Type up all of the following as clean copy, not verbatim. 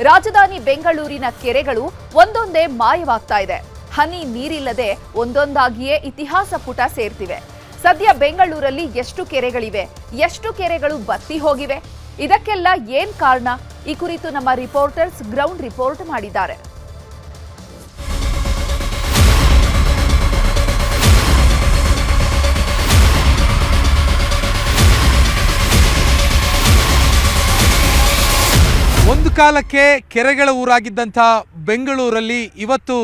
ರಾಜಧಾನಿ ಬೆಂಗಳೂರಿನ ಕೆರೆಗಳು ಒಂದೊಂದೇ ಮಾಯವಾಗ್ತಾ ಇದೆ. ಹನಿ ನೀರಿಲ್ಲದೆ ಒಂದೊಂದಾಗಿಯೇ ಇತಿಹಾಸ ಪುಟ ಸೇರ್ತಿವೆ. ಸದ್ಯ ಬೆಂಗಳೂರಲ್ಲಿ ಎಷ್ಟು ಕೆರೆಗಳಿವೆ, ಎಷ್ಟು ಕೆರೆಗಳು ಬತ್ತಿ ಹೋಗಿವೆ, ಇದಕ್ಕೆಲ್ಲ ಏನ್ ಕಾರಣ? ಈ ಕುರಿತು ನಮ್ಮ ರಿಪೋರ್ಟರ್ಸ್ ಗ್ರೌಂಡ್ ರಿಪೋರ್ಟ್ ಮಾಡಿದ್ದಾರೆ. ಒಂದು ಕಾಲಕ್ಕೆ ಕೆರೆಗಳ ಊರಾಗಿದ್ದಂಥ ಬೆಂಗಳೂರಲ್ಲಿ ಇವತ್ತು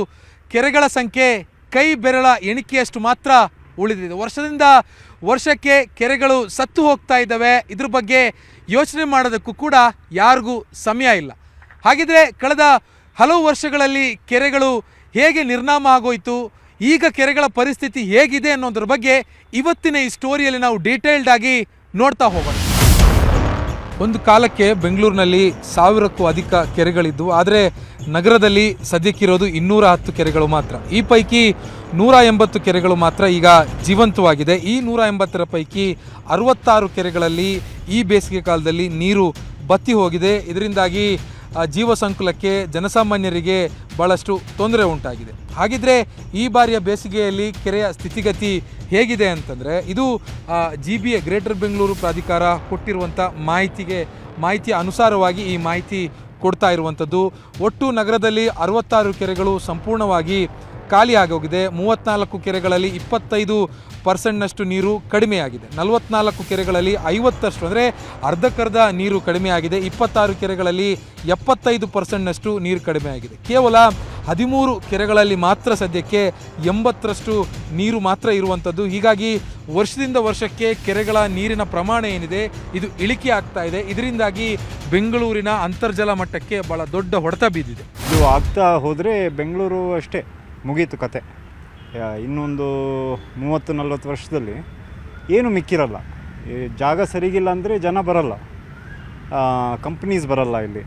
ಕೆರೆಗಳ ಸಂಖ್ಯೆ ಕೈ ಬೆರಳ ಎಣಿಕೆಯಷ್ಟು ಮಾತ್ರ ಉಳಿದಿದೆ. ವರ್ಷದಿಂದ ವರ್ಷಕ್ಕೆ ಕೆರೆಗಳು ಸತ್ತು ಹೋಗ್ತಾ ಇದ್ದಾವೆ. ಇದ್ರ ಬಗ್ಗೆ ಯೋಚನೆ ಮಾಡೋದಕ್ಕೂ ಕೂಡ ಯಾರಿಗೂ ಸಮಯ ಇಲ್ಲ. ಹಾಗಿದ್ರೆ ಕಳೆದ ಹಲವು ವರ್ಷಗಳಲ್ಲಿ ಕೆರೆಗಳು ಹೇಗೆ ನಿರ್ನಾಮ ಆಗೋಯಿತು, ಈಗ ಕೆರೆಗಳ ಪರಿಸ್ಥಿತಿ ಹೇಗಿದೆ ಅನ್ನೋದ್ರ ಬಗ್ಗೆ ಇವತ್ತಿನ ಈ ಸ್ಟೋರಿಯಲ್ಲಿ ನಾವು ಡೀಟೇಲ್ಡ್ ಆಗಿ ನೋಡ್ತಾ ಹೋಗೋಣ. ಒಂದು ಕಾಲಕ್ಕೆ ಬೆಂಗಳೂರಿನಲ್ಲಿ 1000ಕ್ಕೂ ಅಧಿಕ ಕೆರೆಗಳಿದ್ದವು. ಆದರೆ ನಗರದಲ್ಲಿ ಸದ್ಯಕ್ಕಿರೋದು 210 ಕೆರೆಗಳು ಮಾತ್ರ. ಈ ಪೈಕಿ 180 ಕೆರೆಗಳು ಮಾತ್ರ ಈಗ ಜೀವಂತವಾಗಿದೆ. ಈ 180ರ ಪೈಕಿ 66 ಕೆರೆಗಳಲ್ಲಿ ಈ ಬೇಸಿಗೆ ಕಾಲದಲ್ಲಿ ನೀರು ಬತ್ತಿ ಹೋಗಿದೆ. ಇದರಿಂದಾಗಿ ಜೀವ ಸಂಕುಲಕ್ಕೆ, ಜನಸಾಮಾನ್ಯರಿಗೆ ಭಾಳಷ್ಟು ತೊಂದರೆ ಉಂಟಾಗಿದೆ. ಹಾಗಿದ್ರೆ ಈ ಬಾರಿಯ ಬೇಸಿಗೆಯಲ್ಲಿ ಕೆರೆಯ ಸ್ಥಿತಿಗತಿ ಹೇಗಿದೆ ಅಂತಂದರೆ, ಇದು GBA ಗ್ರೇಟರ್ ಬೆಂಗಳೂರು ಪ್ರಾಧಿಕಾರ ಕೊಟ್ಟಿರುವಂಥ ಮಾಹಿತಿಯ ಅನುಸಾರವಾಗಿ ಈ ಮಾಹಿತಿ ಕೊಡ್ತಾ ಇರುವಂಥದ್ದು. ಒಟ್ಟು ನಗರದಲ್ಲಿ 66 ಕೆರೆಗಳು ಸಂಪೂರ್ಣವಾಗಿ ಖಾಲಿಯಾಗೋಗಿದೆ. 34 ಕೆರೆಗಳಲ್ಲಿ 25% ನೀರು ಕಡಿಮೆಯಾಗಿದೆ. 44 ಕೆರೆಗಳಲ್ಲಿ 50% ಅಂದರೆ ಅರ್ಧಕ್ಕರ್ಧ ನೀರು ಕಡಿಮೆಯಾಗಿದೆ. 26 ಕೆರೆಗಳಲ್ಲಿ 75% ನೀರು ಕಡಿಮೆಯಾಗಿದೆ. ಕೇವಲ 13 ಕೆರೆಗಳಲ್ಲಿ ಮಾತ್ರ ಸದ್ಯಕ್ಕೆ 80% ನೀರು ಮಾತ್ರ ಇರುವಂಥದ್ದು. ಹೀಗಾಗಿ ವರ್ಷದಿಂದ ವರ್ಷಕ್ಕೆ ಕೆರೆಗಳ ನೀರಿನ ಪ್ರಮಾಣ ಏನಿದೆ ಇದು ಇಳಿಕೆ ಆಗ್ತಾ ಇದೆ. ಇದರಿಂದಾಗಿ ಬೆಂಗಳೂರಿನ ಅಂತರ್ಜಲ ಮಟ್ಟಕ್ಕೆ ಭಾಳ ದೊಡ್ಡ ಹೊಡೆತ ಬಿದ್ದಿದೆ. ಇದು ಆಗ್ತಾ ಹೋದರೆ ಬೆಂಗಳೂರು ಅಷ್ಟೇ ಮುಗೀತು ಕತೆ. ಇನ್ನೊಂದು 30-40 ವರ್ಷದಲ್ಲಿ ಏನು ಮಿಕ್ಕಿರಲ್ಲ. ಜಾಗ ಸರಿಗಿಲ್ಲ ಅಂದರೆ ಜನ ಬರಲ್ಲ, ಕಂಪ್ನೀಸ್ ಬರಲ್ಲ ಇಲ್ಲಿ.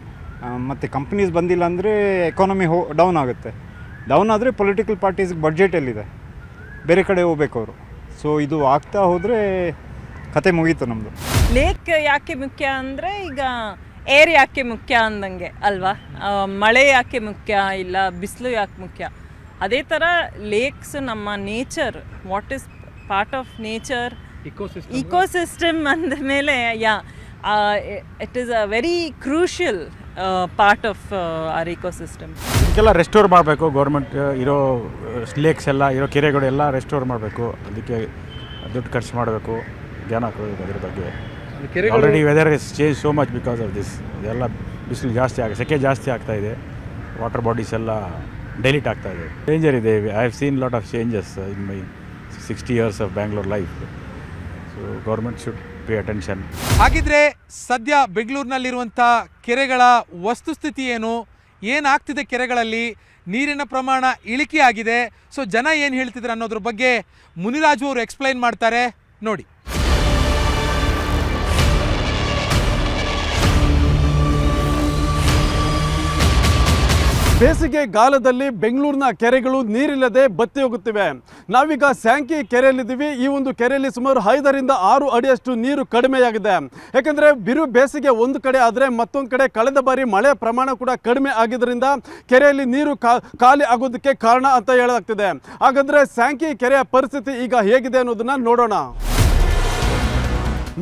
ಮತ್ತು ಕಂಪ್ನೀಸ್ ಬಂದಿಲ್ಲ ಅಂದರೆ ಎಕಾನಮಿ ಡೌನ್ ಆಗುತ್ತೆ. ಡೌನ್ ಆದರೆ ಪೊಲಿಟಿಕಲ್ ಪಾರ್ಟೀಸ್ಗೆ ಬಡ್ಜೆಟ್ ಎಲ್ಲಿದೆ, ಬೇರೆ ಕಡೆ ಹೋಗ್ಬೇಕು ಅವರು. ಸೊ ಇದು ಆಗ್ತಾ ಹೋದರೆ ಕತೆ ಮುಗೀತು ನಮ್ಮದು. ಲೇಕ್ ಯಾಕೆ ಮುಖ್ಯ ಅಂದರೆ, ಈಗ ಏರ್ ಯಾಕೆ ಮುಖ್ಯ ಅಂದಂಗೆ ಅಲ್ವಾ, ಮಳೆ ಯಾಕೆ ಮುಖ್ಯ ಇಲ್ಲ, ಬಿಸಿಲು ಯಾಕೆ ಮುಖ್ಯ, ಅದೇ ಥರ ಲೇಕ್ಸ್ ನಮ್ಮ nature, what is part of nature, ecosystem ಅಂದ ಮೇಲೆ it is a very crucial part of our ecosystem. ಇದಕ್ಕೆಲ್ಲ ರೆಸ್ಟೋರ್ ಮಾಡಬೇಕು. ಗೌರ್ಮೆಂಟ್ ಇರೋ ಲೇಕ್ಸ್ ಎಲ್ಲ ಇರೋ ಕೆರೆಗಳು ಎಲ್ಲ ರೆಸ್ಟೋರ್ ಮಾಡಬೇಕು. ಅದಕ್ಕೆ ದುಡ್ಡು ಖರ್ಚು ಮಾಡಬೇಕು, ಜ್ಞಾನ ಹಾಕೋಬೇಕು ಅದ್ರ ಬಗ್ಗೆ. Already weather is change so much because of this. ಇದೆಲ್ಲ ಬಿಸಿಲು ಜಾಸ್ತಿ ಸೆಕೆ ಜಾಸ್ತಿ ಆಗ್ತಾಯಿದೆ. ವಾಟರ್ ಬಾಡೀಸ್ ಎಲ್ಲ ಡೈಲಿಟ್ ಆಗ್ತಾ ಇದೆ. ಡೇಂಜರ್ ಇದೆ. I have seen lot of changes in my 60 years of Bangalore life. So government should pay attention. ಹಾಗಿದ್ರೆ ಸದ್ಯ ಬೆಂಗಳೂರಿನಲ್ಲಿರುವಂಥ ಕೆರೆಗಳ ವಸ್ತುಸ್ಥಿತಿ ಏನು, ಏನಾಗ್ತಿದೆ ಕೆರೆಗಳಲ್ಲಿ, ನೀರಿನ ಪ್ರಮಾಣ ಇಳಿಕೆ ಆಗಿದೆ. ಸೊ ಜನ ಏನು ಹೇಳ್ತಿದ್ದಾರೆ ಅನ್ನೋದ್ರ ಬಗ್ಗೆ ಮುನಿರಾಜು ಅವರು ಎಕ್ಸ್ಪ್ಲೈನ್ ಮಾಡ್ತಾರೆ, ನೋಡಿ. ಬೇಸಿಗೆ ಗಾಲದಲ್ಲಿ ಬೆಂಗಳೂರಿನ ಕೆರೆಗಳು ನೀರಿಲ್ಲದೆ ಬತ್ತಿ ಹೋಗುತ್ತಿವೆ. ನಾವೀಗ ಸ್ಯಾಂಕಿ ಕೆರೆಯಲ್ಲಿದ್ದೀವಿ. ಈ ಒಂದು ಕೆರೆಯಲ್ಲಿ ಸುಮಾರು 5ರಿಂದ 6 ಅಡಿಯಷ್ಟು ನೀರು ಕಡಿಮೆಯಾಗಿದೆ. ಯಾಕೆಂದರೆ ಬಿರು ಬೇಸಿಗೆ ಒಂದು ಕಡೆ ಆದರೆ ಮತ್ತೊಂದು ಕಡೆ ಕಳೆದ ಬಾರಿ ಮಳೆ ಪ್ರಮಾಣ ಕೂಡ ಕಡಿಮೆ ಆಗಿದ್ದರಿಂದ ಕೆರೆಯಲ್ಲಿ ನೀರು ಖಾಲಿ ಆಗೋದಕ್ಕೆ ಕಾರಣ ಅಂತ ಹೇಳಲಾಗ್ತಿದೆ. ಹಾಗಾದರೆ ಸ್ಯಾಂಕಿ ಕೆರೆಯ ಪರಿಸ್ಥಿತಿ ಈಗ ಹೇಗಿದೆ ಅನ್ನೋದನ್ನ ನೋಡೋಣ.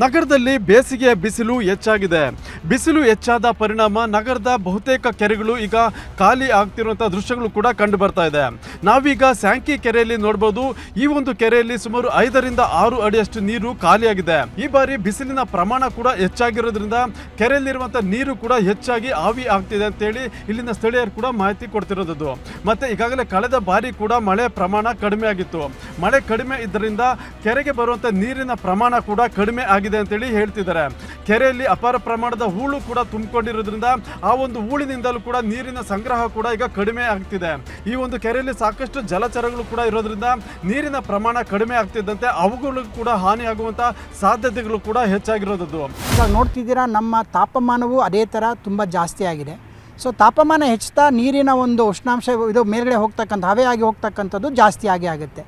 ನಗರದಲ್ಲಿ ಬೇಸಿಗೆಯ ಬಿಸಿಲು ಹೆಚ್ಚಾಗಿದೆ. ಬಿಸಿಲು ಹೆಚ್ಚಾದ ಪರಿಣಾಮ ನಗರದ ಬಹುತೇಕ ಕೆರೆಗಳು ಈಗ ಖಾಲಿ ಆಗ್ತಿರುವಂಥ ದೃಶ್ಯಗಳು ಕೂಡ ಕಂಡು ಬರ್ತಾ ಇದೆ. ನಾವೀಗ ಸ್ಯಾಂಕಿ ಕೆರೆಯಲ್ಲಿ ನೋಡ್ಬೋದು. ಈ ಒಂದು ಕೆರೆಯಲ್ಲಿ ಸುಮಾರು 5ರಿಂದ 6 ಅಡಿಯಷ್ಟು ನೀರು ಖಾಲಿಯಾಗಿದೆ. ಈ ಬಾರಿ ಬಿಸಿಲಿನ ಪ್ರಮಾಣ ಕೂಡ ಹೆಚ್ಚಾಗಿರೋದ್ರಿಂದ ಕೆರೆಯಲ್ಲಿರುವಂಥ ನೀರು ಕೂಡ ಹೆಚ್ಚಾಗಿ ಆವಿ ಆಗ್ತಿದೆ ಅಂತೇಳಿ ಇಲ್ಲಿನ ಸ್ಥಳೀಯರು ಕೂಡ ಮಾಹಿತಿ ಕೊಡ್ತಿರೋದು. ಮತ್ತೆ ಈಗಾಗಲೇ ಕಳೆದ ಬಾರಿ ಕೂಡ ಮಳೆ ಪ್ರಮಾಣ ಕಡಿಮೆ ಆಗಿತ್ತು. ಮಳೆ ಕಡಿಮೆ ಇದ್ದರಿಂದ ಕೆರೆಗೆ ಬರುವಂಥ ನೀರಿನ ಪ್ರಮಾಣ ಕೂಡ ಕಡಿಮೆ ಆಗಿದೆ ಅಂತೇಳಿ ಹೇಳ್ತಿದ್ದಾರೆ. ಕೆರೆಯಲ್ಲಿ ಅಪಾರ ಪ್ರಮಾಣದ ಹೂಳು ಕೂಡ ತುಂಬಿಕೊಂಡಿರೋದ್ರಿಂದ ಆ ಒಂದು ಹೂಳಿನಿಂದಲೂ ಕೂಡ ನೀರಿನ ಸಂಗ್ರಹ ಕೂಡ ಈಗ ಕಡಿಮೆ ಆಗ್ತಿದೆ. ಈ ಒಂದು ಕೆರೆಯಲ್ಲಿ ಸಾಕಷ್ಟು ಜಲಚರಗಳು ಕೂಡ ಇರೋದ್ರಿಂದ ನೀರಿನ ಪ್ರಮಾಣ ಕಡಿಮೆ ಆಗ್ತಿದ್ದಂತೆ ಅವುಗಳಿಗೂ ಕೂಡ ಹಾನಿಯಾಗುವಂಥ ಸಾಧ್ಯತೆಗಳು ಕೂಡ ಹೆಚ್ಚಾಗಿರೋದು. ಇವಾಗ ನೋಡ್ತಿದ್ದೀರಾ, ನಮ್ಮ ತಾಪಮಾನವು ಅದೇ ಥರ ತುಂಬ ಜಾಸ್ತಿ ಆಗಿದೆ. ಸೊ ತಾಪಮಾನ ಹೆಚ್ಚುತ್ತಾ ನೀರಿನ ಒಂದು ಉಷ್ಣಾಂಶ ಇದು ಮೇಲ್ಗಡೆ ಹೋಗ್ತಕ್ಕಂಥ ಹವೆ ಆಗಿ ಹೋಗ್ತಕ್ಕಂಥದ್ದು ಜಾಸ್ತಿ ಆಗುತ್ತೆ.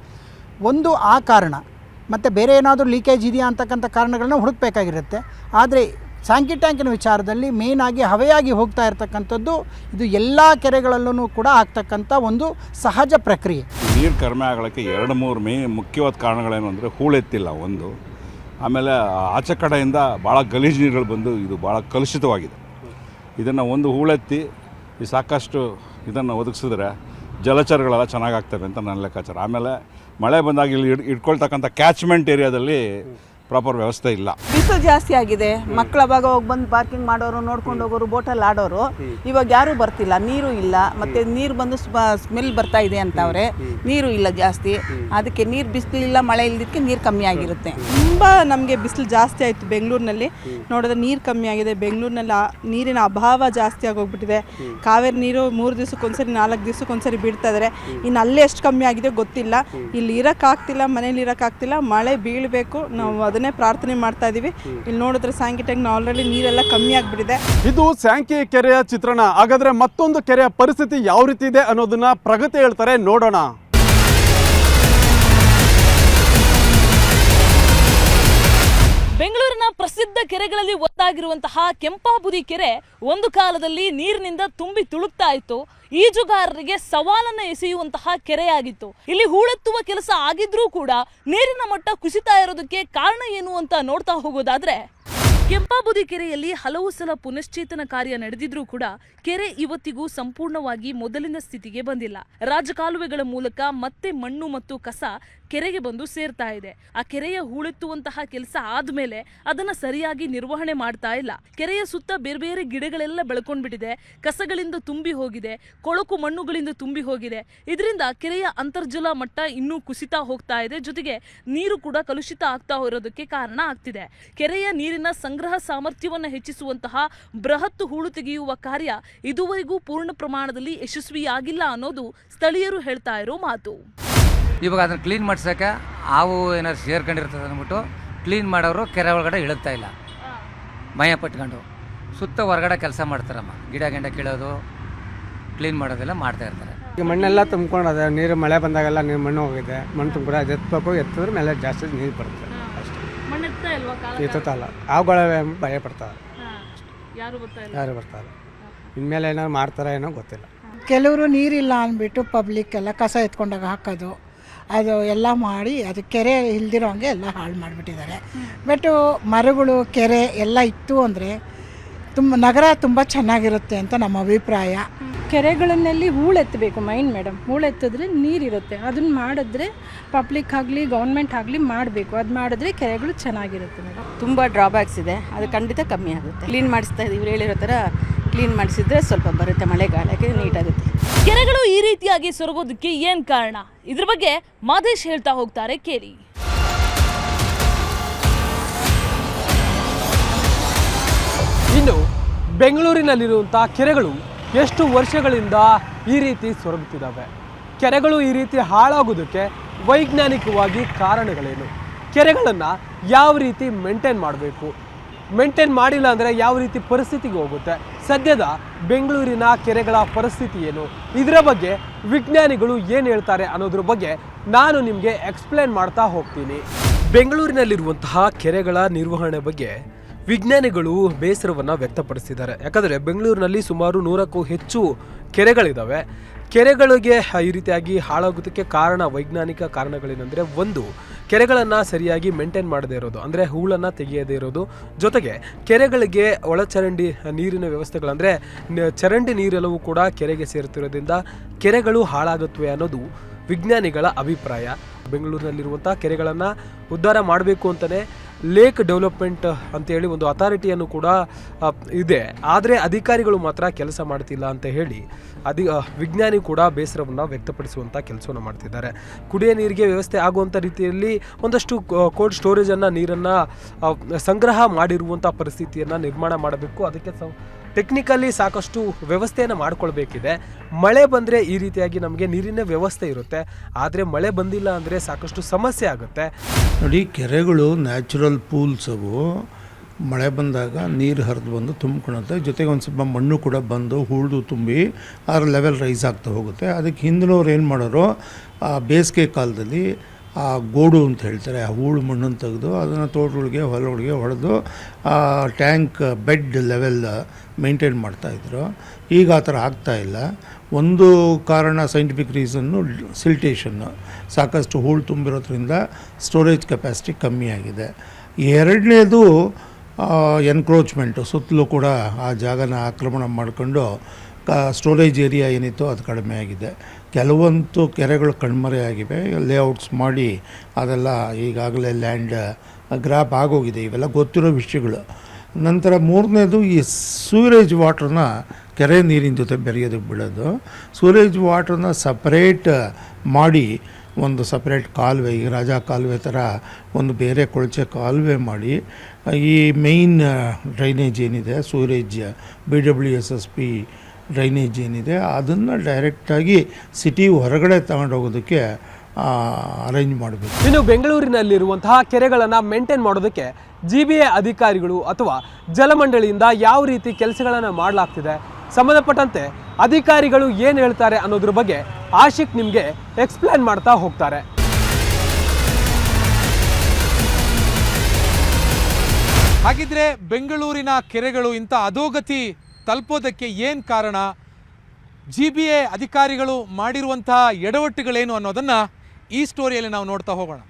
ಒಂದು ಆ ಕಾರಣ, ಮತ್ತು ಬೇರೆ ಏನಾದರೂ ಲೀಕೇಜ್ ಇದೆಯಾ ಅಂತಕ್ಕಂಥ ಕಾರಣಗಳನ್ನ ಹುಡುಕಬೇಕಾಗಿರುತ್ತೆ. ಆದರೆ ಸ್ಯಾಂಕಿ ಟ್ಯಾಂಕಿನ ವಿಚಾರದಲ್ಲಿ ಮೇಯ್ನಾಗಿ ಹವೆಯಾಗಿ ಹೋಗ್ತಾ ಇರತಕ್ಕಂಥದ್ದು ಇದು ಎಲ್ಲ ಕೆರೆಗಳಲ್ಲೂ ಕೂಡ ಆಗ್ತಕ್ಕಂಥ ಒಂದು ಸಹಜ ಪ್ರಕ್ರಿಯೆ. ನೀರು ಕಡಿಮೆ ಆಗಲಿಕ್ಕೆ 2-3 ಮುಖ್ಯವಾದ ಕಾರಣಗಳೇನು ಅಂದರೆ ಹೂಳೆತ್ತಿಲ್ಲ ಒಂದು, ಆಮೇಲೆ ಆಚೆ ಕಡೆಯಿಂದ ಭಾಳ ಗಲೀಜು ನೀರುಗಳು ಬಂದು ಇದು ಭಾಳ ಕಲುಷಿತವಾಗಿದೆ. ಇದನ್ನು ಒಂದು ಹೂಳೆತ್ತಿ ಈ ಸಾಕಷ್ಟು ಇದನ್ನು ಒದಗಿಸಿದ್ರೆ ಜಲಚರಗಳೆಲ್ಲ ಚೆನ್ನಾಗಾಗ್ತವೆ ಅಂತ ನನ್ನ ಲೆಕ್ಕಾಚಾರ. ಆಮೇಲೆ ಮಳೆ ಬಂದಾಗ ಇಲ್ಲಿ ಇಟ್ಕೊಳ್ತಕ್ಕಂಥ ಕ್ಯಾಚ್ಮೆಂಟ್ ಏರಿಯಾದಲ್ಲಿ ಪ್ರಾಪರ್ ವ್ಯವಸ್ಥೆ ಇಲ್ಲ. ಬಿಸಿಲು ಜಾಸ್ತಿ ಆಗಿದೆ. ಮಕ್ಕಳ ಭಾಗ ಹೋಗಿ ಬಂದು ಪಾರ್ಕಿಂಗ್ ಮಾಡೋರು, ನೋಡ್ಕೊಂಡು ಹೋಗೋರು, ಬೋಟಲ್ಲಿ ಆಡೋರು ಇವಾಗ ಯಾರೂ ಬರ್ತಿಲ್ಲ. ನೀರು ಇಲ್ಲ, ಮತ್ತು ನೀರು ಬಂದು ಸ್ಮೆಲ್ ಬರ್ತಾ ಇದೆ ಅಂತವ್ರೆ. ನೀರು ಇಲ್ಲ ಜಾಸ್ತಿ, ಅದಕ್ಕೆ ನೀರು ಬಿಸಿಲಿಲ್ಲ, ಮಳೆ ಇಲ್ಲದಕ್ಕೆ ನೀರು ಕಮ್ಮಿ ಆಗಿರುತ್ತೆ. ತುಂಬ ನಮಗೆ ಬಿಸಿಲು ಜಾಸ್ತಿ ಆಯಿತು ಬೆಂಗಳೂರಿನಲ್ಲಿ. ನೋಡಿದ್ರೆ ನೀರು ಕಮ್ಮಿ ಆಗಿದೆ. ಬೆಂಗಳೂರಿನಲ್ಲಿ ನೀರಿನ ಅಭಾವ ಜಾಸ್ತಿ ಆಗೋಗ್ಬಿಟ್ಟಿದೆ. ಕಾವೇರಿ ನೀರು 3 ದಿವಸಕ್ಕೊಂದ್ಸರಿ 4 ದಿವಸಕ್ಕೊಂದ್ಸರಿ ಬಿಡ್ತಾ ಇದ್ದಾರೆ. ಇನ್ನು ಅಲ್ಲೇ ಎಷ್ಟು ಕಮ್ಮಿ ಆಗಿದೆ ಗೊತ್ತಿಲ್ಲ. ಇಲ್ಲಿ ಇರೋಕ್ಕಾಗ್ತಿಲ್ಲ, ಮನೇಲಿ ಇರೋಕ್ಕಾಗ್ತಿಲ್ಲ. ಮಳೆ ಬೀಳಬೇಕು, ನಾವು ಅದನ್ನೇ ಪ್ರಾರ್ಥನೆ ಮಾಡ್ತಾ ಇದ್ದೀವಿ. ಇಲ್ಲಿ ನೋಡಿದ್ರೆ ಸ್ಯಾಂಕಿ ಟ್ಯಾಂಕ್ ಆಲ್ರೆಡಿ ನೀರೆಲ್ಲ ಕಮ್ಮಿ ಆಗಿಬಿಟ್ಟಿದೆ. ಇದು ಸ್ಯಾಂಕಿ ಕೆರೆಯ ಚಿತ್ರಣ. ಹಾಗಾದ್ರೆ ಮತ್ತೊಂದು ಕೆರೆಯ ಪರಿಸ್ಥಿತಿ ಯಾವ ರೀತಿ ಇದೆ ಅನ್ನೋದನ್ನ ಪ್ರಗತಿ ಹೇಳ್ತಾರೆ, ನೋಡೋಣ. ಬೆಂಗಳೂರಿನ ಪ್ರಸಿದ್ಧ ಕೆರೆಗಳಲ್ಲಿ ಒಂದಾಗಿರುವಂತಹ ಕೆಂಪಾಬುದಿ ಕೆರೆ ಒಂದು ಕಾಲದಲ್ಲಿ ನೀರಿನಿಂದ ತುಂಬಿ ತುಳುಕ್ತಾ ಇತ್ತು. ಈಜುಗಾರರಿಗೆ ಸವಾಲನ್ನ ಎಸೆಯುವಂತಹ ಕೆರೆಯಾಗಿತ್ತು. ಇಲ್ಲಿ ಹೂಳೆತ್ತುವ ಕೆಲಸ ಆಗಿದ್ರೂ ಕೂಡ ನೀರಿನ ಮಟ್ಟ ಕುಸಿತಾ ಇರೋದಕ್ಕೆ ಕಾರಣ ಏನು ಅಂತ ನೋಡ್ತಾ ಹೋಗೋದಾದ್ರೆ, ಕೆಂಪಾಬುದಿ ಕೆರೆಯಲ್ಲಿ ಹಲವು ಸಲ ಪುನಶ್ಚೇತನ ಕಾರ್ಯ ನಡೆದಿದ್ರೂ ಕೂಡ ಕೆರೆ ಇವತ್ತಿಗೂ ಸಂಪೂರ್ಣವಾಗಿ ಮೊದಲಿನ ಸ್ಥಿತಿಗೆ ಬಂದಿಲ್ಲ. ರಾಜಕಾಲುವೆಗಳ ಮೂಲಕ ಮತ್ತೆ ಮಣ್ಣು ಮತ್ತು ಕಸ ಕೆರೆಗೆ ಬಂದು ಸೇರ್ತಾ ಇದೆ. ಆ ಕೆರೆಯ ಹೂಳೆತ್ತುವಂತಹ ಕೆಲಸ ಆದ್ಮೇಲೆ ಅದನ್ನ ಸರಿಯಾಗಿ ನಿರ್ವಹಣೆ ಮಾಡ್ತಾ ಇಲ್ಲ. ಕೆರೆಯ ಸುತ್ತ ಬೇರೆ ಬೇರೆ ಗಿಡಗಳೆಲ್ಲ ಬೆಳ್ಕೊಂಡ್ಬಿಟ್ಟಿದೆ, ಕಸಗಳಿಂದ ತುಂಬಿ ಹೋಗಿದೆ, ಕೊಳಕು ಮಣ್ಣುಗಳಿಂದ ತುಂಬಿ ಹೋಗಿದೆ. ಇದರಿಂದ ಕೆರೆಯ ಅಂತರ್ಜಲ ಮಟ್ಟ ಇನ್ನೂ ಕುಸಿತಾ ಹೋಗ್ತಾ ಇದೆ. ಜೊತೆಗೆ ನೀರು ಕೂಡ ಕಲುಷಿತ ಆಗ್ತಾ ಇರೋದಕ್ಕೆ ಕಾರಣ ಆಗ್ತಿದೆ. ಕೆರೆಯ ನೀರಿನ ಸಂಗ್ರಹ ಸಾಮರ್ಥ್ಯವನ್ನು ಹೆಚ್ಚಿಸುವಂತಹ ಬೃಹತ್ ಹೂಳು ತೆಗೆಯುವ ಕಾರ್ಯ ಇದುವರೆಗೂ ಪೂರ್ಣ ಪ್ರಮಾಣದಲ್ಲಿ ಯಶಸ್ವಿಯಾಗಿಲ್ಲ ಅನ್ನೋದು ಸ್ಥಳೀಯರು ಹೇಳ್ತಾ ಇರೋ ಮಾತು. ಇವಾಗ ಅದನ್ನು ಕ್ಲೀನ್ ಮಾಡ್ಸೋಕೆ ಹಾವು ಏನಾದ್ರು ಸೇರ್ಕೊಂಡಿರ್ತದೆ ಅಂದ್ಬಿಟ್ಟು ಕ್ಲೀನ್ ಮಾಡೋರು ಕೆರೆ ಒಳಗಡೆ ಇಳುತ್ತಾ ಇಲ್ಲ, ಮಯ ಪಟ್ಕೊಂಡು ಸುತ್ತ ಹೊರಗಡೆ ಕೆಲಸ ಮಾಡ್ತಾರಮ್ಮ. ಗಿಡ ಗಿಡ ಕೀಳೋದು, ಕ್ಲೀನ್ ಮಾಡೋದೆಲ್ಲ ಮಾಡ್ತಾ ಇರ್ತಾರೆ. ಈಗ ಮಣ್ಣೆಲ್ಲ ತುಂಬ್ಕೊಂಡದೆ, ನೀರು ಮಳೆ ಬಂದಾಗೆಲ್ಲ ನೀರು ಮಣ್ಣು ಹೋಗಿದೆ. ಮಣ್ಣು ತುಂಬಿದ್ರೆ ಅದು ಎತ್ತಬೇಕು, ಎತ್ತಿದ್ರೆ ಮೇಲೆ ಜಾಸ್ತಿ ನೀರು ಬರುತ್ತೆ ಅಷ್ಟೇ. ಎತ್ತಲ್ಲ, ಹಾವುಗಳ ಭಯ ಪಡ್ತಾರೆ, ಯಾರು ಬರ್ತಾರೆ. ಇನ್ಮೇಲೆ ಏನಾದ್ರು ಮಾಡ್ತಾರ ಏನೋ ಗೊತ್ತಿಲ್ಲ. ಕೆಲವರು ನೀರಿಲ್ಲ ಅಂದ್ಬಿಟ್ಟು ಪಬ್ಲಿಕ್ ಎಲ್ಲ ಕಸ ಎತ್ಕೊಂಡಾಗ ಹಾಕೋದು, ಅದು ಎಲ್ಲ ಮಾಡಿ ಅದು ಕೆರೆ ಇಲ್ದಿರೋ ಹಂಗೆ ಎಲ್ಲ ಹಾಳು ಮಾಡಿಬಿಟ್ಟಿದ್ದಾರೆ. ಬಟ್ ಮರಗಳು, ಕೆರೆ ಎಲ್ಲ ಇತ್ತು ಅಂದರೆ ನಗರ ತುಂಬ ಚೆನ್ನಾಗಿರುತ್ತೆ ಅಂತ ನಮ್ಮ ಅಭಿಪ್ರಾಯ. ಕೆರೆಗಳನ್ನಲ್ಲಿ ಹೂಳೆತ್ತಬೇಕು ಮೈನ್ ಮೇಡಮ್. ಹೂಳೆತ್ತಿದ್ರೆ ನೀರಿರುತ್ತೆ. ಅದನ್ನು ಮಾಡಿದ್ರೆ ಪಬ್ಲಿಕ್ ಆಗಲಿ ಗೌರ್ಮೆಂಟ್ ಆಗಲಿ ಮಾಡಬೇಕು. ಅದು ಮಾಡಿದ್ರೆ ಕೆರೆಗಳು ಚೆನ್ನಾಗಿರುತ್ತೆ ಮೇಡಮ್. ತುಂಬ ಡ್ರಾಬ್ಯಾಕ್ಸ್ ಇದೆ, ಅದು ಖಂಡಿತ ಕಮ್ಮಿ ಆಗುತ್ತೆ. ಕ್ಲೀನ್ ಮಾಡಿಸ್ತಾ ಇದ್ದೀವಿ, ಇವ್ರು ಹೇಳಿರೋ ಥರ ಕ್ಲೀನ್ ಮಾಡಿಸಿದ್ರೆ ಸ್ವಲ್ಪ ಬರುತ್ತೆ, ಮಳೆಗಾಲಕ್ಕೆ ನೀಟಾಗುತ್ತೆ. ಕೆರೆಗಳು ಈ ರೀತಿಯಾಗಿ ಸೊರಗೋದಕ್ಕೆ ಏನ್ ಕಾರಣ? ಇದ್ರ ಬಗ್ಗೆ ಮಾದೇಶ್ ಹೇಳ್ತಾ ಹೋಗ್ತಾರೆ, ಕೇಳಿ. ಇನ್ನು ಬೆಂಗಳೂರಿನಲ್ಲಿರುವಂಥ ಕೆರೆಗಳು ಎಷ್ಟು ವರ್ಷಗಳಿಂದ ಈ ರೀತಿ ಸೊರಗುತ್ತಿದ್ದಾವೆ? ಕೆರೆಗಳು ಈ ರೀತಿ ಹಾಳಾಗೋದಕ್ಕೆ ವೈಜ್ಞಾನಿಕವಾಗಿ ಕಾರಣಗಳೇನು? ಕೆರೆಗಳನ್ನು ಯಾವ ರೀತಿ ಮೇಂಟೈನ್ ಮಾಡಬೇಕು? ಮೇಂಟೈನ್ ಮಾಡಿಲ್ಲ ಅಂದರೆ ಯಾವ ರೀತಿ ಪರಿಸ್ಥಿತಿಗೆ ಹೋಗುತ್ತೆ? ಸದ್ಯದ ಬೆಂಗಳೂರಿನ ಕೆರೆಗಳ ಪರಿಸ್ಥಿತಿ ಏನು? ಇದರ ಬಗ್ಗೆ ವಿಜ್ಞಾನಿಗಳು ಏನು ಹೇಳ್ತಾರೆ ಅನ್ನೋದ್ರ ಬಗ್ಗೆ ನಾನು ನಿಮಗೆ ಎಕ್ಸ್ಪ್ಲೇನ್ ಮಾಡ್ತಾ ಹೋಗ್ತೀನಿ. ಬೆಂಗಳೂರಿನಲ್ಲಿರುವಂತಹ ಕೆರೆಗಳ ನಿರ್ವಹಣೆ ಬಗ್ಗೆ ವಿಜ್ಞಾನಿಗಳು ಬೇಸರವನ್ನು ವ್ಯಕ್ತಪಡಿಸಿದ್ದಾರೆ. ಯಾಕಂದರೆ ಬೆಂಗಳೂರಿನಲ್ಲಿ ಸುಮಾರು 100ಕ್ಕೂ ಹೆಚ್ಚು ಕೆರೆಗಳಿದ್ದಾವೆ. ಕೆರೆಗಳಿಗೆ ಈ ರೀತಿಯಾಗಿ ಹಾಳಾಗೋದಕ್ಕೆ ಕಾರಣ, ವೈಜ್ಞಾನಿಕ ಕಾರಣಗಳೇನೆಂದರೆ, ಒಂದು, ಕೆರೆಗಳನ್ನು ಸರಿಯಾಗಿ ಮೇಂಟೈನ್ ಮಾಡದೇ ಇರೋದು, ಅಂದರೆ ಹೂಳನ್ನು ತೆಗೆಯದೇ ಇರೋದು. ಜೊತೆಗೆ ಕೆರೆಗಳಿಗೆ ಒಳಚರಂಡಿ ನೀರಿನ ವ್ಯವಸ್ಥೆಗಳಂದರೆ ಚರಂಡಿ ನೀರೆಲ್ಲವೂ ಕೂಡ ಕೆರೆಗೆ ಸೇರುತ್ತಿರೋದ್ರಿಂದ ಕೆರೆಗಳು ಹಾಳಾಗುತ್ತವೆ ಅನ್ನೋದು ವಿಜ್ಞಾನಿಗಳ ಅಭಿಪ್ರಾಯ. ಬೆಂಗಳೂರಿನಲ್ಲಿರುವಂಥ ಕೆರೆಗಳನ್ನು ಉದ್ಧಾರ ಮಾಡಬೇಕು ಅಂತಲೇ ಲೇಕ್ ಡೆವಲಪ್ಮೆಂಟ್ ಅಂತೇಳಿ ಒಂದು ಅಥಾರಿಟಿಯನ್ನು ಕೂಡ ಇದೆ. ಆದರೆ ಅಧಿಕಾರಿಗಳು ಮಾತ್ರ ಕೆಲಸ ಮಾಡ್ತಿಲ್ಲ ಅಂತ ಹೇಳಿ ವಿಜ್ಞಾನಿ ಕೂಡ ಬೇಸರವನ್ನು ವ್ಯಕ್ತಪಡಿಸುವಂಥ ಕೆಲಸವನ್ನು ಮಾಡ್ತಿದ್ದಾರೆ. ಕುಡಿಯೋ ನೀರಿಗೆ ವ್ಯವಸ್ಥೆ ಆಗುವಂಥ ರೀತಿಯಲ್ಲಿ ಒಂದಷ್ಟು ಕೋಲ್ಡ್ ಸ್ಟೋರೇಜನ್ನು, ನೀರನ್ನು ಸಂಗ್ರಹ ಮಾಡಿರುವಂಥ ಪರಿಸ್ಥಿತಿಯನ್ನು ನಿರ್ಮಾಣ ಮಾಡಬೇಕು. ಅದಕ್ಕೆ ಟೆಕ್ನಿಕಲಿ ಸಾಕಷ್ಟು ವ್ಯವಸ್ಥೆಯನ್ನು ಮಾಡ್ಕೊಳ್ಬೇಕಿದೆ. ಮಳೆ ಬಂದರೆ ಈ ರೀತಿಯಾಗಿ ನಮಗೆ ನೀರಿನ ವ್ಯವಸ್ಥೆ ಇರುತ್ತೆ, ಆದರೆ ಮಳೆ ಬಂದಿಲ್ಲ ಅಂದರೆ ಸಾಕಷ್ಟು ಸಮಸ್ಯೆ ಆಗುತ್ತೆ. ನೋಡಿ, ಕೆರೆಗಳು ನ್ಯಾಚುರಲ್ ಪೂಲ್ಸ್ ಅವು. ಮಳೆ ಬಂದಾಗ ನೀರು ಹರಿದು ಬಂದು ತುಂಬಿಕೊಳ್ಳುತ್ತೆ. ಜೊತೆಗೆ ಒಂದು ಸ್ವಲ್ಪ ಮಣ್ಣು ಕೂಡ ಬಂದು ಹೂಳ್ದು ತುಂಬಿ ಅದರ ಲೆವೆಲ್ ರೈಸ್ ಆಗ್ತಾ ಹೋಗುತ್ತೆ. ಅದಕ್ಕೆ ಹಿಂದಿನವ್ರು ಏನು ಮಾಡೋರು, ಬೇಸಿಗೆ ಕಾಲದಲ್ಲಿ ಆ ಗೋಡು ಅಂತ ಹೇಳ್ತಾರೆ, ಆ ಹೂಳು ಮಣ್ಣನ್ನು ತೆಗೆದು ಅದನ್ನು ತೋಟಗಳಿಗೆ ಹೊಲಗಳಿಗೆ ಹೊಡೆದು ಆ ಟ್ಯಾಂಕ್ ಬೆಡ್ ಲೆವೆಲ್ ಮೇಂಟೈನ್ ಮಾಡ್ತಾಯಿದ್ರು. ಈಗ ಆ ಥರ ಆಗ್ತಾಯಿಲ್ಲ. ಒಂದು ಕಾರಣ ಸೈಂಟಿಫಿಕ್ ರೀಸನ್ನು ಸಿಲ್ಟೇಷನ್ನು, ಸಾಕಷ್ಟು ಹೂಳು ತುಂಬಿರೋದ್ರಿಂದ ಸ್ಟೋರೇಜ್ ಕೆಪಾಸಿಟಿ ಕಮ್ಮಿ ಆಗಿದೆ. ಎರಡನೇದು ಎನ್ಕ್ರೋಚ್ಮೆಂಟು, ಸುತ್ತಲೂ ಕೂಡ ಆ ಜಾಗನ ಆಕ್ರಮಣ ಮಾಡಿಕೊಂಡು ಸ್ಟೋರೇಜ್ ಏರಿಯಾ ಏನಿತ್ತು ಅದು ಕಡಿಮೆ ಆಗಿದೆ. ಕೆಲವಂತೂ ಕೆರೆಗಳು ಕಣ್ಮರೆಯಾಗಿವೆ, ಲೇಔಟ್ಸ್ ಮಾಡಿ ಅದೆಲ್ಲ ಈಗಾಗಲೇ ಲ್ಯಾಂಡ್ ಗ್ರ್ಯಾಪ್ ಆಗೋಗಿದೆ. ಇವೆಲ್ಲ ಗೊತ್ತಿರೋ ವಿಷಯಗಳು. ನಂತರ ಮೂರನೇದು ಈ ಸೂರೇಜ್ ವಾಟ್ರನ್ನ ಕೆರೆ ನೀರಿನ ಜೊತೆ ಬೆರೆಯೋದಕ್ಕೆ ಬಿಡೋದು. ಸೂರೇಜ್ ವಾಟ್ರನ್ನ ಸಪ್ರೇಟ್ ಮಾಡಿ ಒಂದು ಸಪ್ರೇಟ್ ಕಾಲುವೆ, ಈ ರಾಜಾ ಕಾಲುವೆ ಥರ ಒಂದು ಬೇರೆ ಕೊಳಚೆ ಕಾಲುವೆ ಮಾಡಿ ಈ ಮೇಯ್ನ್ ಡ್ರೈನೇಜ್ ಏನಿದೆ, ಸೂರೇಜ್ BWSSP ಡ್ರೈನೇಜ್ ಏನಿದೆ ಅದನ್ನು ಡೈರೆಕ್ಟಾಗಿ ಸಿಟಿ ಹೊರಗಡೆ ತಗೊಂಡೋಗೋದಕ್ಕೆ ಅರೇಂಜ್ ಮಾಡಬೇಕು. ಇನ್ನು ಬೆಂಗಳೂರಿನಲ್ಲಿರುವಂತಹ ಕೆರೆಗಳನ್ನು ಮೇಂಟೈನ್ ಮಾಡೋದಕ್ಕೆ GBA ಅಧಿಕಾರಿಗಳು ಅಥವಾ ಜಲಮಂಡಳಿಯಿಂದ ಯಾವ ರೀತಿ ಕೆಲಸಗಳನ್ನು ಮಾಡಲಾಗ್ತಿದೆ, ಸಂಬಂಧಪಟ್ಟಂತೆ ಅಧಿಕಾರಿಗಳು ಏನು ಹೇಳ್ತಾರೆ ಅನ್ನೋದ್ರ ಬಗ್ಗೆ ಆಶಿಕ್ ನಿಮಗೆ ಎಕ್ಸ್ಪ್ಲೇನ್ ಮಾಡ್ತಾ ಹೋಗ್ತಾರೆ. ಹಾಗಿದ್ರೆ ಬೆಂಗಳೂರಿನ ಕೆರೆಗಳು ಇಂಥ ಅಧೋಗತಿ ತಲುಪೋದಕ್ಕೆ ಏನು ಕಾರಣ, GBA ಅಧಿಕಾರಿಗಳು ಮಾಡಿರುವಂತಹ ಎಡವಟ್ಟುಗಳೇನು ಅನ್ನೋದನ್ನು ಈ ಸ್ಟೋರಿಯಲ್ಲಿ ನಾವು ನೋಡ್ತಾ ಹೋಗೋಣ.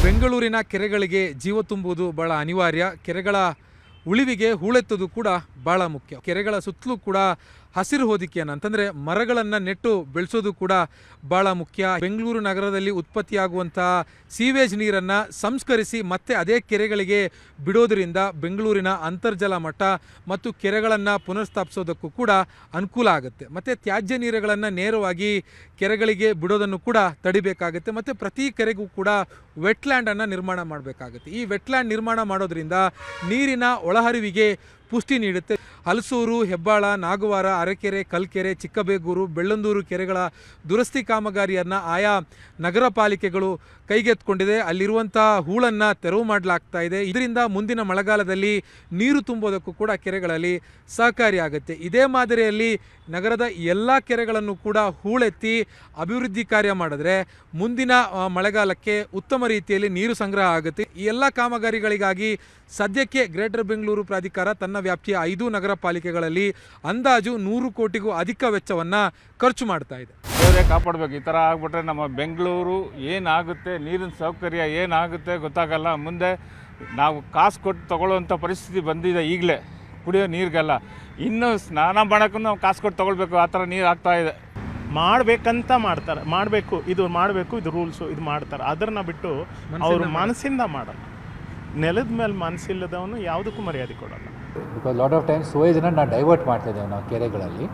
ಬೆಂಗಳೂರಿನ ಕೆರೆಗಳಿಗೆ ಜೀವ ತುಂಬುವುದು ಭಾಳ ಅನಿವಾರ್ಯ. ಕೆರೆಗಳ ಉಳಿವಿಗೆ ಹೂಳೆತ್ತೋದು ಕೂಡ ಭಾಳ ಮುಖ್ಯ. ಕೆರೆಗಳ ಸುತ್ತಲೂ ಕೂಡ ಹಸಿರು ಹೊದಿಕೆಯನ್ನು ಅಂತಂದರೆ ಮರಗಳನ್ನು ನೆಟ್ಟು ಬೆಳೆಸೋದು ಕೂಡ ಭಾಳ ಮುಖ್ಯ. ಬೆಂಗಳೂರು ನಗರದಲ್ಲಿ ಉತ್ಪತ್ತಿಯಾಗುವಂತಹ ಸೀವೇಜ್ ನೀರನ್ನು ಸಂಸ್ಕರಿಸಿ ಮತ್ತೆ ಅದೇ ಕೆರೆಗಳಿಗೆ ಬಿಡೋದರಿಂದ ಬೆಂಗಳೂರಿನ ಅಂತರ್ಜಲ ಮಟ್ಟ ಮತ್ತು ಕೆರೆಗಳನ್ನು ಪುನರ್ಸ್ಥಾಪಿಸೋದಕ್ಕೂ ಕೂಡ ಅನುಕೂಲ ಆಗುತ್ತೆ. ಮತ್ತು ತ್ಯಾಜ್ಯ ನೀರುಗಳನ್ನು ನೇರವಾಗಿ ಕೆರೆಗಳಿಗೆ ಬಿಡೋದನ್ನು ಕೂಡ ತಡಿಬೇಕಾಗುತ್ತೆ. ಮತ್ತು ಪ್ರತಿ ಕೆರೆಗೂ ಕೂಡ ವೆಟ್ಲ್ಯಾಂಡನ್ನು ನಿರ್ಮಾಣ ಮಾಡಬೇಕಾಗುತ್ತೆ. ಈ ವೆಟ್ಲ್ಯಾಂಡ್ ನಿರ್ಮಾಣ ಮಾಡೋದ್ರಿಂದ ನೀರಿನ ಒಳಹರಿವಿಗೆ ಪುಷ್ಟಿ ನೀಡುತ್ತೆ. ಹಲಸೂರು, ಹೆಬ್ಬಾಳ, ನಾಗವಾರ, ಅರಕೆರೆ, ಕಲ್ಕೆರೆ, ಚಿಕ್ಕಬೇಗೂರು, ಬೆಳ್ಳಂದೂರು ಕೆರೆಗಳ ದುರಸ್ತಿ ಕಾಮಗಾರಿಯನ್ನು ಆಯಾ ನಗರ ಪಾಲಿಕೆಗಳು ಕೈಗೆತ್ತಿಕೊಂಡಿದೆ. ಅಲ್ಲಿರುವಂಥ ಹೂಳನ್ನು ತೆರವು ಮಾಡಲಾಗ್ತಾ ಇದೆ. ಇದರಿಂದ ಮುಂದಿನ ಮಳೆಗಾಲದಲ್ಲಿ ನೀರು ತುಂಬೋದಕ್ಕೂ ಕೂಡ ಕೆರೆಗಳಲ್ಲಿ ಸಹಕಾರಿಯಾಗುತ್ತೆ. ಇದೇ ಮಾದರಿಯಲ್ಲಿ ನಗರದ ಎಲ್ಲ ಕೆರೆಗಳನ್ನು ಕೂಡ ಹೂಳೆತ್ತಿ ಅಭಿವೃದ್ಧಿ ಕಾರ್ಯ ಮಾಡಿದ್ರೆ ಮುಂದಿನ ಮಳೆಗಾಲಕ್ಕೆ ಉತ್ತಮ ರೀತಿಯಲ್ಲಿ ನೀರು ಸಂಗ್ರಹ ಆಗುತ್ತೆ. ಈ ಎಲ್ಲ ಕಾಮಗಾರಿಗಳಿಗಾಗಿ ಸದ್ಯಕ್ಕೆ ಗ್ರೇಟರ್ ಬೆಂಗಳೂರು ಪ್ರಾಧಿಕಾರ ತನ್ನ ವ್ಯಾಪ್ತಿಯ 5 ನಗರ ಪಾಲಿಕೆಗಳಲ್ಲಿ ಅಂದಾಜು 100 ಕೋಟಿಗೂ ಅಧಿಕ ವೆಚ್ಚವನ್ನು ಖರ್ಚು ಮಾಡ್ತಾ ಇದೆ. ದೇವರೇ ಕಾಪಾಡಬೇಕು. ಈ ಥರ ಆಗ್ಬಿಟ್ರೆ ನಮ್ಮ ಬೆಂಗಳೂರು ಏನಾಗುತ್ತೆ, ನೀರಿನ ಸೌಕರ್ಯ ಏನಾಗುತ್ತೆ ಗೊತ್ತಾಗಲ್ಲ. ಮುಂದೆ ನಾವು ಕಾಸು ಕೊಟ್ಟು ತೊಗೊಳ್ಳೋವಂಥ ಪರಿಸ್ಥಿತಿ ಬಂದಿದೆ. ಈಗಲೇ ಕುಡಿಯೋ ನೀರಿಗೆಲ್ಲ ಇನ್ನೂ ಸ್ನಾನ ಮಾಡೋಕ್ಕೂ ನಾವು ಕಾಸು ಕೊಟ್ಟು ತೊಗೊಳ್ಬೇಕು, ಆ ಥರ ನೀರು ಆಗ್ತಾ ಇದೆ. ಮಾಡಬೇಕಂತ ಮಾಡ್ತಾರೆ, ಮಾಡಬೇಕು, ಇದು ರೂಲ್ಸು, ಇದು ಮಾಡ್ತಾರೆ. ಅದನ್ನು ಬಿಟ್ಟು ಅವರು ಮನಸ್ಸಿಂದ ಮಾಡಲ್ಲ. ನೆಲದ ಮೇಲೆ ಮನಸ್ಸಿಲ್ಲದವನು ಯಾವುದಕ್ಕೂ ಮರ್ಯಾದೆ ಕೊಡಲ್ಲ. ಬಿಕಾಸ್ ಲಾಟ್ ಆಫ್ ಟೈಮ್ಸ್ ಸೋಯೇಜನ್ನು ನಾವು ಡೈವರ್ಟ್ ಮಾಡ್ತಾಯಿದ್ದೇವೆ ನಾವು ಕೆರೆಗಳಲ್ಲಿ.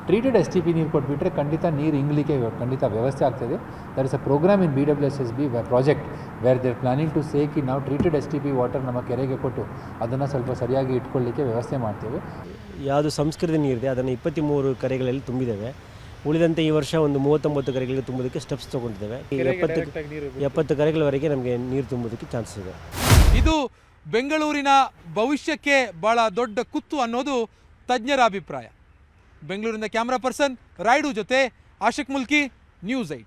ಟ್ರೀಟೆಡ್ STP ನೀರು ಕೊಟ್ಬಿಟ್ರೆ ಖಂಡಿತ ನೀರು ಇಂಗ್ಲಿಕ್ಕೆ ಖಂಡಿತ ವ್ಯವಸ್ಥೆ ಆಗ್ತದೆ. There is a program in BWSSB project where there planning to say ಕಿ ನಾವು ಟ್ರೀಟೆಡ್ STP ವಾಟರ್ ನಮ್ಮ ಕೆರೆಗೆ ಕೊಟ್ಟು ಅದನ್ನು ಸ್ವಲ್ಪ ಸರಿಯಾಗಿ ಇಟ್ಕೊಳ್ಳಿಕ್ಕೆ ವ್ಯವಸ್ಥೆ ಮಾಡ್ತೇವೆ. ಯಾವುದು ಸಂಸ್ಕೃತ ನೀರಿದೆ ಅದನ್ನು 23 ಕೆರೆಗಳಲ್ಲಿ ತುಂಬಿದ್ದೇವೆ. ಉಳಿದಂತೆ ಈ ವರ್ಷ ಒಂದು 39 ಕೆರೆಗಳಿಗೆ ತುಂಬೋದಕ್ಕೆ ಸ್ಟೆಪ್ಸ್ ತೊಗೊಂಡಿದ್ದೇವೆ. 70 ಕೆರೆಗಳವರೆಗೆ ನಮಗೆ ನೀರು ತುಂಬೋದಕ್ಕೆ ಚಾನ್ಸಸ್ ಇದೆ. ಇದು ಬೆಂಗಳೂರಿನ ಭವಿಷ್ಯಕ್ಕೆ ಭಾಳ ದೊಡ್ಡ ಕುತ್ತು ಅನ್ನೋದು ತಜ್ಞರ ಅಭಿಪ್ರಾಯ. ಬೆಂಗಳೂರಿನ ಕ್ಯಾಮ್ರಾ ಪರ್ಸನ್ ರಾಯ್ಡು ಜೊತೆ ಆಶಿಕ್ ಮುಲ್ಕಿ, ನ್ಯೂಸ್ 8.